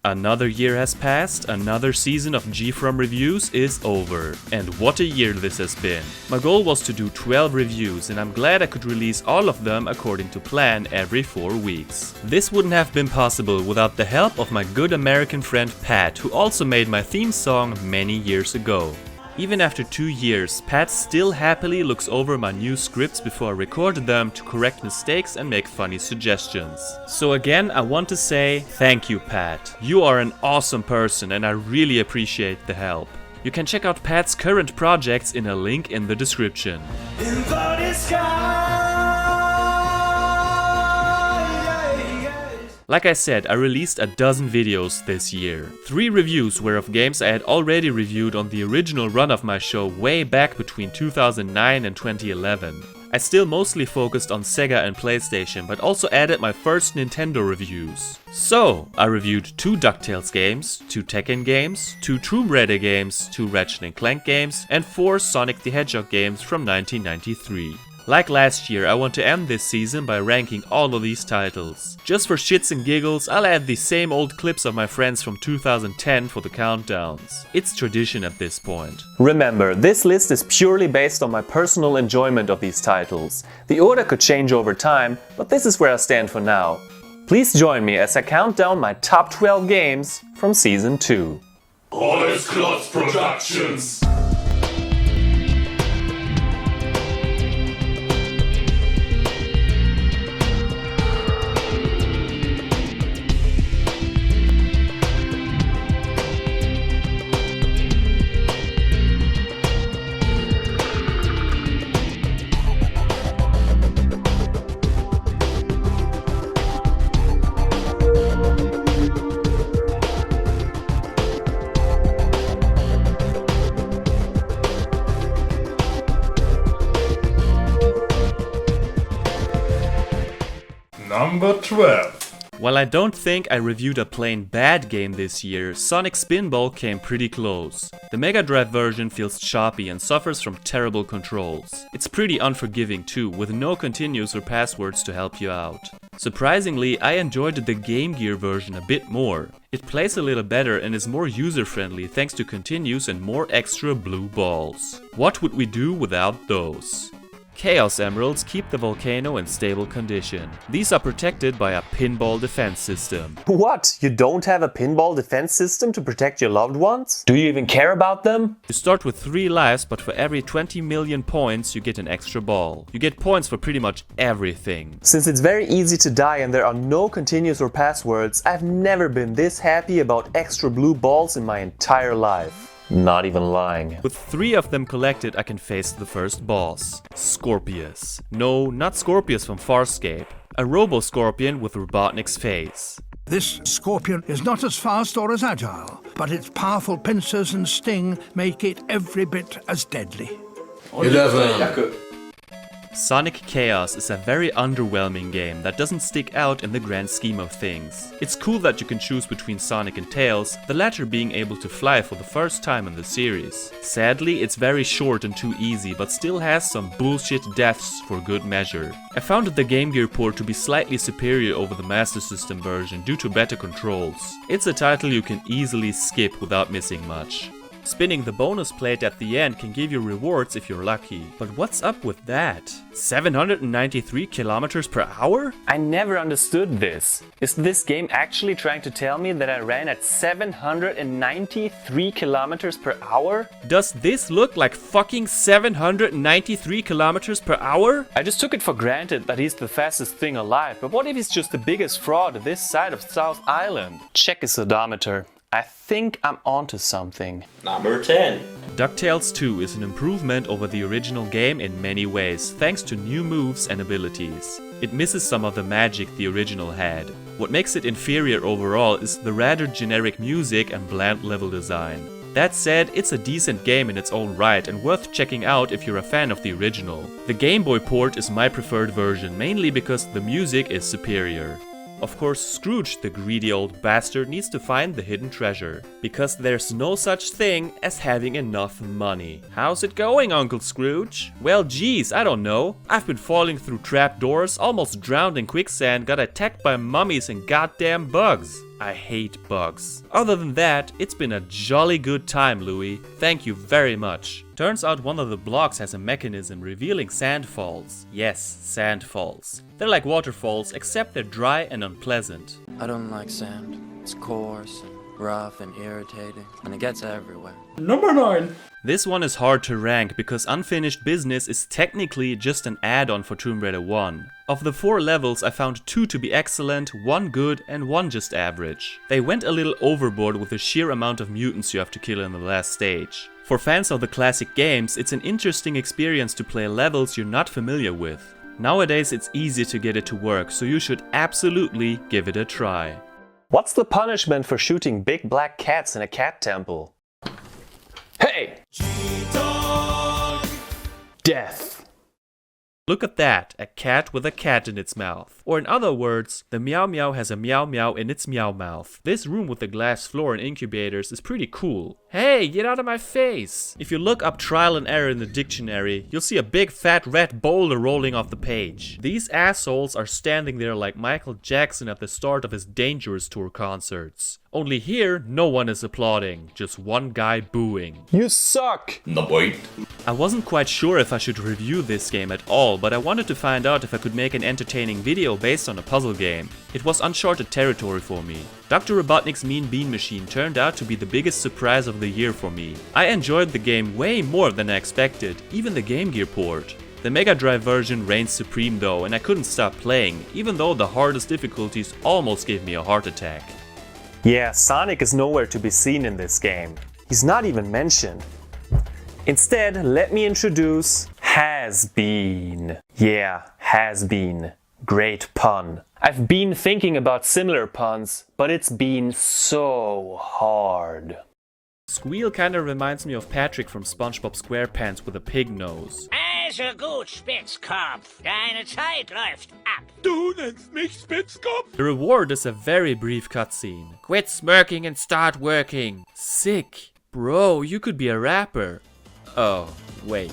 Another year has passed, another season of GFrom reviews is over. And what a year this has been. My goal was to do 12 reviews and I'm glad I could release all of them according to plan every 4 weeks. This wouldn't have been possible without the help of my good American friend Pat, who also made my theme song many years ago. Even after 2 years, Pat still happily looks over my new scripts before I record them to correct mistakes and make funny suggestions. So again, I want to say thank you, Pat. You are an awesome person and I really appreciate the help. You can check out Pat's current projects in a link in the description. Like I said, I released a dozen videos this year. 3 reviews were of games I had already reviewed on the original run of my show way back between 2009 and 2011. I still mostly focused on Sega and PlayStation, but also added my first Nintendo reviews. So, I reviewed 2 DuckTales games, 2 Tekken games, 2 Tomb Raider games, 2 Ratchet & Clank games, and 4 Sonic the Hedgehog games from 1993. Like last year, I want to end this season by ranking all of these titles. Just for shits and giggles, I'll add the same old clips of my friends from 2010 for the countdowns. It's tradition at this point. Remember, this list is purely based on my personal enjoyment of these titles. The order could change over time, but this is where I stand for now. Please join me as I count down my top 12 games from Season 2. Boys Klotz Productions. Number 12. While I don't think I reviewed a plain bad game this year, Sonic Spinball came pretty close. The Mega Drive version feels choppy and suffers from terrible controls. It's pretty unforgiving too, with no continues or passwords to help you out. Surprisingly, I enjoyed the Game Gear version a bit more. It plays a little better and is more user-friendly thanks to continues and more extra blue balls. What would we do without those? Chaos Emeralds keep the volcano in stable condition. These are protected by a pinball defense system. What? You don't have a pinball defense system to protect your loved ones? Do you even care about them? You start with 3 lives, but for every 20 million points you get an extra ball. You get points for pretty much everything. Since it's very easy to die and there are no continues or passwords, I've never been this happy about extra blue balls in my entire life. Not even lying. With 3 of them collected, I can face the first boss. Scorpius. No, not Scorpius from Farscape. A Robo-Scorpion with Robotnik's face. This scorpion is not as fast or as agile, but its powerful pincers and sting make it every bit as deadly. 11. Sonic Chaos is a very underwhelming game that doesn't stick out in the grand scheme of things. It's cool that you can choose between Sonic and Tails, the latter being able to fly for the first time in the series. Sadly, it's very short and too easy, but still has some bullshit deaths for good measure. I found the Game Gear port to be slightly superior over the Master System version due to better controls. It's a title you can easily skip without missing much. Spinning the bonus plate at the end can give you rewards if you're lucky. But what's up with that? 793 kilometers per hour? I never understood this. Is this game actually trying to tell me that I ran at 793 kilometers per hour? Does this look like fucking 793 kilometers per hour? I just took it for granted that he's the fastest thing alive, but what if he's just the biggest fraud this side of South Island? Check his odometer. I think I'm onto something. Number 10. DuckTales 2 is an improvement over the original game in many ways, thanks to new moves and abilities. It misses some of the magic the original had. What makes it inferior overall is the rather generic music and bland level design. That said, it's a decent game in its own right and worth checking out if you're a fan of the original. The Game Boy port is my preferred version, mainly because the music is superior. Of course, Scrooge, the greedy old bastard, needs to find the hidden treasure. Because there's no such thing as having enough money. How's it going, Uncle Scrooge? Well, geez, I don't know. I've been falling through trapdoors, almost drowned in quicksand, got attacked by mummies and goddamn bugs. I hate bugs. Other than that, it's been a jolly good time, Louis. Thank you very much. Turns out one of the blocks has a mechanism revealing sandfalls. Yes, sandfalls. They're like waterfalls, except they're dry and unpleasant. I don't like sand. It's coarse and rough and irritating, and it gets everywhere. Number 9. This one is hard to rank because Unfinished Business is technically just an add-on for Tomb Raider 1. Of the 4 levels, I found 2 to be excellent, 1 good and 1 just average. They went a little overboard with the sheer amount of mutants you have to kill in the last stage. For fans of the classic games, it's an interesting experience to play levels you're not familiar with. Nowadays it's easy to get it to work, so you should absolutely give it a try. What's the punishment for shooting big black cats in a cat temple? Hey! Death. Look at that, a cat with a cat in its mouth. Or in other words, the meow meow has a meow meow in its meow mouth. This room with the glass floor and incubators is pretty cool. Hey, get out of my face! If you look up trial and error in the dictionary, you'll see a big fat red boulder rolling off the page. These assholes are standing there like Michael Jackson at the start of his Dangerous Tour concerts. Only here, no one is applauding, just one guy booing. You suck! No, wait. I wasn't quite sure if I should review this game at all, but I wanted to find out if I could make an entertaining video based on a puzzle game. It was uncharted territory for me. Dr. Robotnik's Mean Bean Machine turned out to be the biggest surprise of the year for me. I enjoyed the game way more than I expected, even the Game Gear port. The Mega Drive version reigns supreme though, and I couldn't stop playing, even though the hardest difficulties almost gave me a heart attack. Yeah, Sonic is nowhere to be seen in this game. He's not even mentioned. Instead, let me introduce Has-Been. Yeah, Has-Been. Great pun. I've been thinking about similar puns, but it's been so hard. Squeal kinda reminds me of Patrick from SpongeBob SquarePants with a pig nose. Also gut, Spitzkopf. Deine Zeit läuft ab. Du nennst mich Spitzkopf? The reward is a very brief cutscene. Quit smirking and start working. Sick. Bro, you could be a rapper. Oh, wait.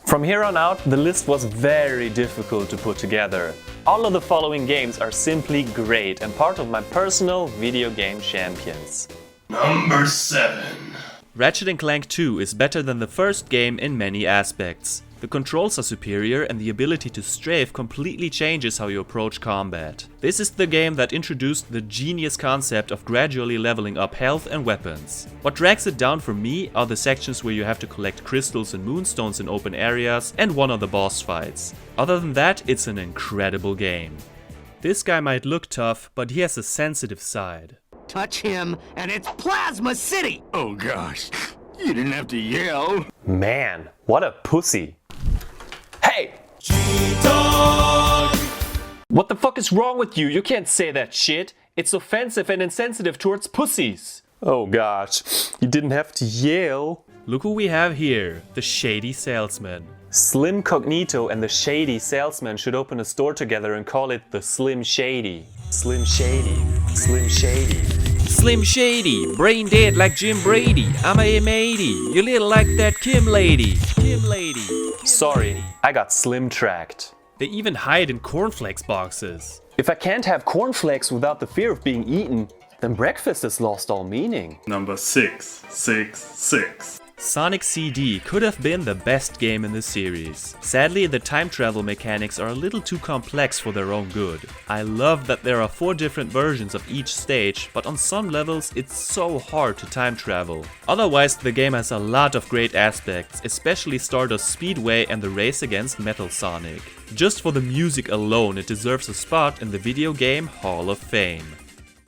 From here on out, the list was very difficult to put together. All of the following games are simply great and part of my personal video game champions. Number 7. Ratchet & Clank 2 is better than the first game in many aspects. The controls are superior and the ability to strafe completely changes how you approach combat. This is the game that introduced the genius concept of gradually leveling up health and weapons. What drags it down for me are the sections where you have to collect crystals and moonstones in open areas and one of the boss fights. Other than that, it's an incredible game. This guy might look tough, but he has a sensitive side. Touch him, and it's Plasma City! Oh gosh, you didn't have to yell. Man, what a pussy. Hey! What the fuck is wrong with you? You can't say that shit. It's offensive and insensitive towards pussies. Oh gosh, you didn't have to yell. Look who we have here, the Shady Salesman. Slim Cognito and the Shady Salesman should open a store together and call it the Slim Shady. Slim Shady. Slim Shady. Slim Shady, brain dead like Jim Brady. I'm a M80, you little like that Kim lady. Kim lady. Sorry, I got slim tracked. They even hide in cornflakes boxes. If I can't have cornflakes without the fear of being eaten, then breakfast has lost all meaning. Number 666. Sonic CD could have been the best game in the series. Sadly, the time travel mechanics are a little too complex for their own good. I love that there are 4 different versions of each stage, but on some levels it's so hard to time travel. Otherwise, the game has a lot of great aspects, especially Stardust Speedway and the race against Metal Sonic. Just for the music alone, it deserves a spot in the video game Hall of Fame.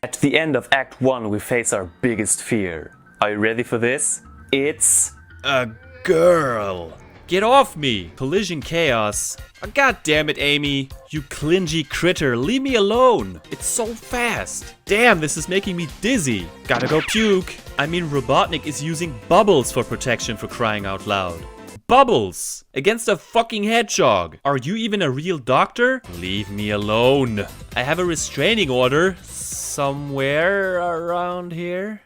At the end of Act 1 we face our biggest fear. Are you ready for this? It's a girl. Get off me! Collision Chaos. Oh, God damn it, Amy. You clingy critter, leave me alone. It's so fast. Damn, this is making me dizzy. Gotta go puke. I mean, Robotnik is using bubbles for protection, for crying out loud. Bubbles! Against a fucking hedgehog. Are you even a real doctor? Leave me alone. I have a restraining order somewhere around here.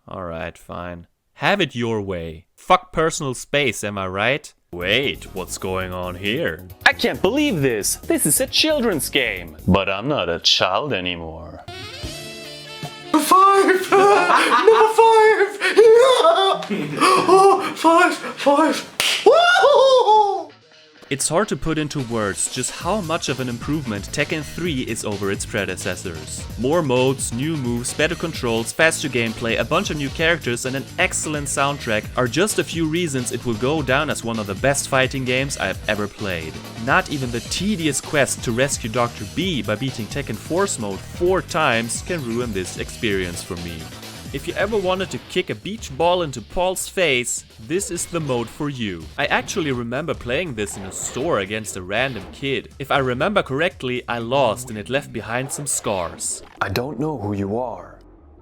Alright, fine. Have it your way. Fuck personal space, am I right? Wait, what's going on here? I can't believe this! This is a children's game! But I'm not a child anymore. 5! Number 5! Oh, 5! Woo! It's hard to put into words just how much of an improvement Tekken 3 is over its predecessors. More modes, new moves, better controls, faster gameplay, a bunch of new characters and an excellent soundtrack are just a few reasons it will go down as one of the best fighting games I've ever played. Not even the tedious quest to rescue Dr. B by beating Tekken Force Mode 4 times can ruin this experience for me. If you ever wanted to kick a beach ball into Paul's face, this is the mode for you. I actually remember playing this in a store against a random kid. If I remember correctly, I lost and it left behind some scars. I don't know who you are.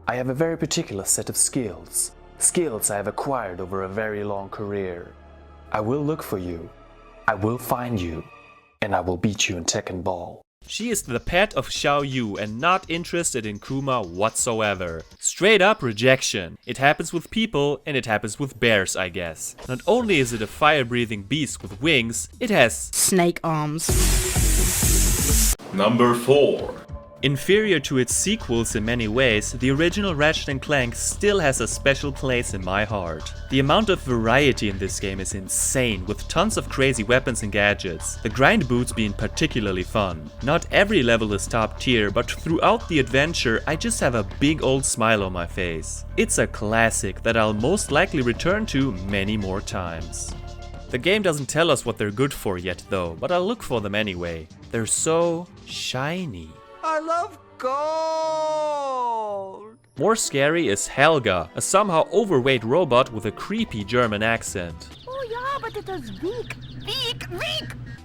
I have a very particular set of skills. Skills I have acquired over a very long career. I will look for you. I will find you. And I will beat you in Tekken Ball. She is the pet of Xiao Yu and not interested in Kuma whatsoever. Straight up rejection. It happens with people and it happens with bears, I guess. Not only is it a fire-breathing beast with wings, it has snake arms. Number 4. inferior to its sequels in many ways. The original Ratchet & Clank still has a special place in my heart. The amount of variety in this game is insane, with tons of crazy weapons and gadgets, the grind boots being particularly fun. Not every level is top tier, but throughout the adventure I just have a big old smile on my face. It's a classic that I'll most likely return to many more times. The game doesn't tell us what they're good for yet though, but I'll look for them anyway. They're so shiny. I love gold! More scary is Helga, a somehow overweight robot with a creepy German accent. Oh yeah, but it is weak.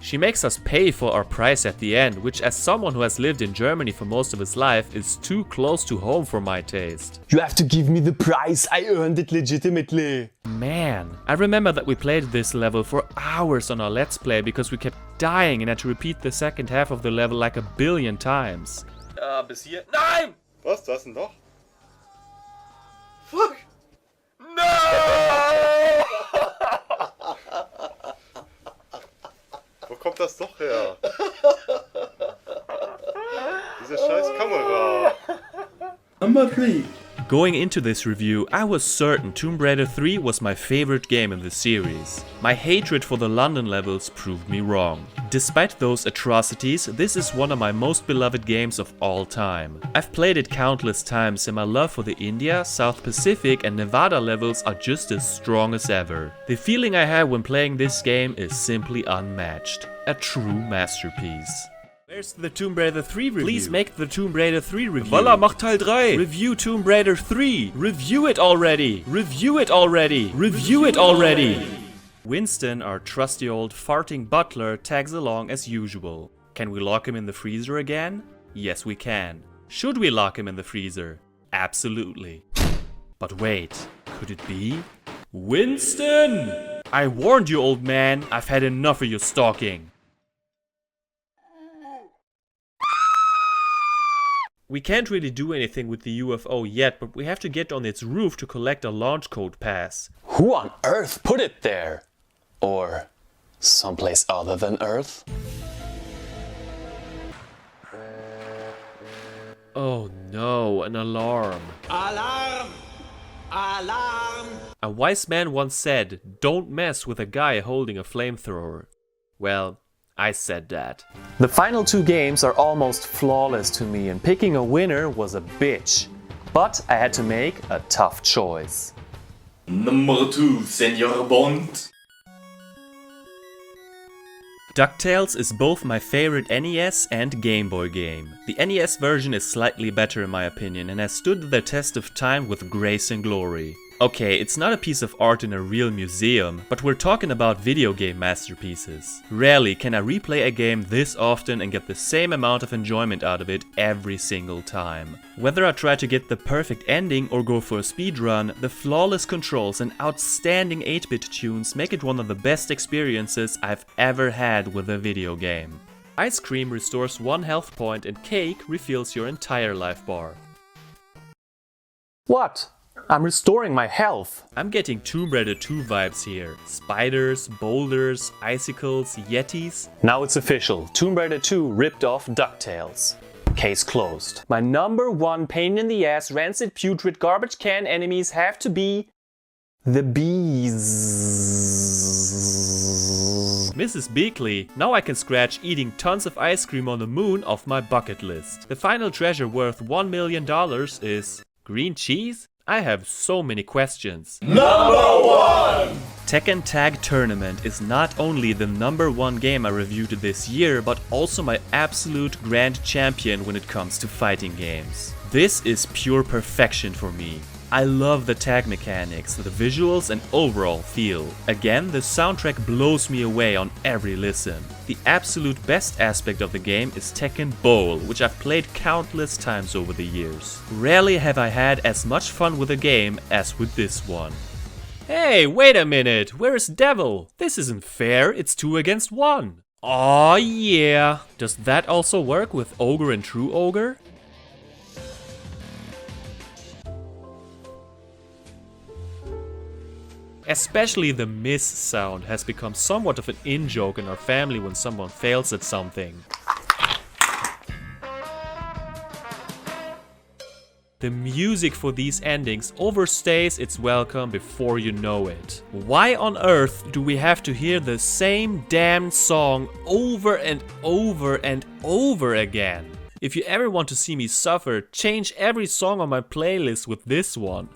She makes us pay for our price at the end, which as someone who has lived in Germany for most of his life is too close to home for my taste. You have to give me the price, I earned it legitimately. Man, I remember that we played this level for hours on our Let's Play because we kept dying and had to repeat the second half of the level like 1 billion times. Bis hier. Nein! Was? Das denn doch? Fuck! No! Wo kommt das doch her? Diese scheiß Kamera. Number 3. Going into this review, I was certain Tomb Raider 3 was my favorite game in the series. My hatred for the London levels proved me wrong. Despite those atrocities, this is one of my most beloved games of all time. I've played it countless times and my love for the India, South Pacific and Nevada levels are just as strong as ever. The feeling I have when playing this game is simply unmatched. A true masterpiece. Where's the Tomb Raider 3 review? Please make the Tomb Raider 3 review. Voila, mach Teil 3! Review Tomb Raider 3! Review it already! Review it already! Review it already! Winston, our trusty old farting butler, tags along as usual. Can we lock him in the freezer again? Yes, we can. Should we lock him in the freezer? Absolutely. But wait, could it be? Winston! I warned you, old man. I've had enough of your stalking. We can't really do anything with the UFO yet, but we have to get on its roof to collect a launch code pass. Who on earth put it there? Or someplace other than Earth? Oh no, an alarm. Alarm! Alarm! A wise man once said, don't mess with a guy holding a flamethrower. Well, I said that. The final 2 games are almost flawless to me and picking a winner was a bitch. But I had to make a tough choice. Number 2, Senor Bond. DuckTales is both my favorite NES and Game Boy game. The NES version is slightly better in my opinion and has stood the test of time with grace and glory. Okay, it's not a piece of art in a real museum, but we're talking about video game masterpieces. Rarely can I replay a game this often and get the same amount of enjoyment out of it every single time. Whether I try to get the perfect ending or go for a speedrun, the flawless controls and outstanding 8-bit tunes make it one of the best experiences I've ever had with a video game. Ice cream restores 1 health point and cake refills your entire life bar. What? I'm restoring my health. I'm getting Tomb Raider 2 vibes here. Spiders, boulders, icicles, yetis. Now it's official. Tomb Raider 2 ripped off DuckTales. Case closed. My number one pain in the ass, rancid, putrid, garbage can enemies have to be the bees. Mrs. Beakley, now I can scratch eating tons of ice cream on the moon off my bucket list. The final treasure worth $1 million is green cheese? I have so many questions. Number 1! Tekken Tag Tournament is not only the number one game I reviewed this year, but also my absolute grand champion when it comes to fighting games. This is pure perfection for me. I love the tag mechanics, the visuals and overall feel. Again, the soundtrack blows me away on every listen. The absolute best aspect of the game is Tekken Bowl, which I've played countless times over the years. Rarely have I had as much fun with a game as with this one. Hey, wait a minute, where is Devil? This isn't fair, it's 2 against 1. Aw yeah. Does that also work with Ogre and True Ogre? Especially the miss sound has become somewhat of an in-joke in our family when someone fails at something. The music for these endings overstays its welcome before you know it. Why on earth do we have to hear the same damn song over and over and over again? If you ever want to see me suffer, change every song on my playlist with this one.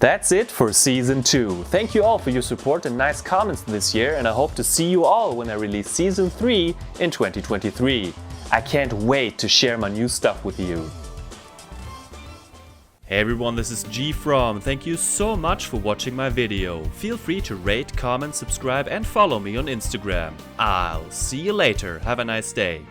That's it for Season 2. Thank you all for your support and nice comments this year, and I hope to see you all when I release Season 3 in 2023. I can't wait to share my new stuff with you. Hey everyone, this is GFrom. Thank you so much for watching my video. Feel free to rate, comment, subscribe and follow me on Instagram. I'll see you later. Have a nice day.